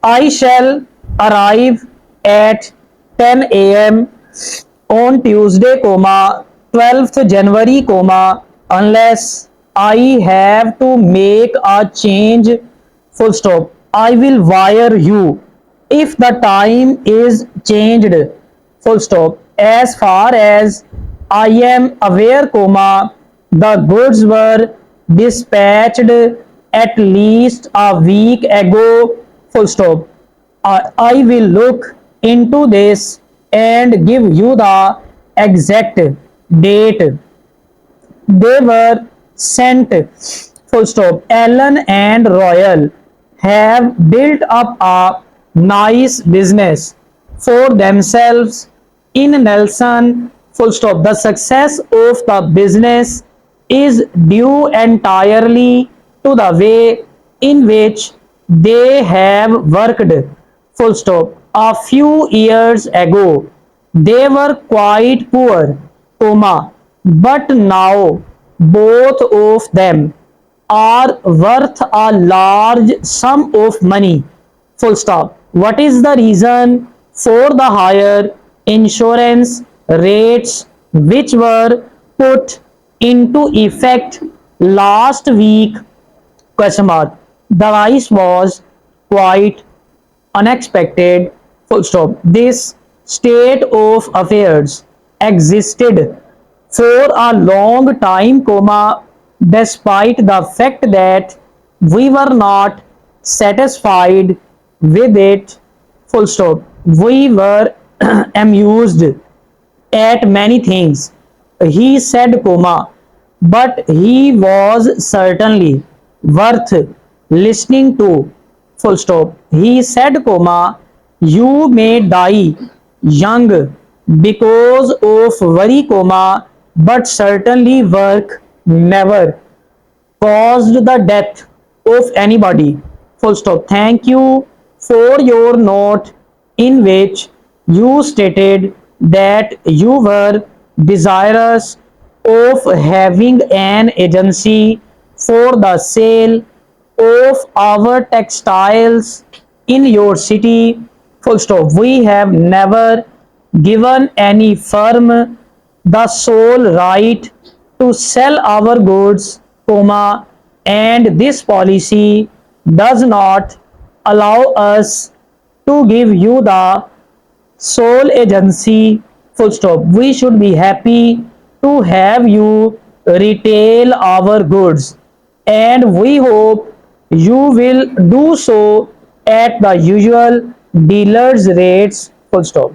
I shall arrive at 10 a.m. on Tuesday, 12th January, unless I have to make a change, full stop. I will wire you if the time is changed, full stop. As far as I am aware, the goods were dispatched at least a week ago, full stop. I will look into this and give you the exact date they were sent, full stop. Allen and Royal have built up a nice business for themselves in Nelson, full stop. The success of the business is due entirely to the way in which they have worked, full stop. A few years ago, they were quite poor, but now both of them are worth a large sum of money, full stop. What is the reason for the higher insurance rates which were put into effect last week, question mark. The rise was quite unexpected, full stop. This state of affairs existed for a long time, despite the fact that we were not satisfied with it, full stop. We were amused at many things, he said, but he was certainly worth listening to, full stop. He said, you may die young because of worry, but certainly work never caused the death of anybody, full stop. Thank you for your note in which you stated that you were desirous of having an agency for the sale of our textiles in your city, full stop. We have never given any firm the sole right to sell our goods, and this policy does not allow us to give you the sole agency, full stop. We should be happy to have you retail our goods, and we hope you will do so at the usual dealers rates, full stop.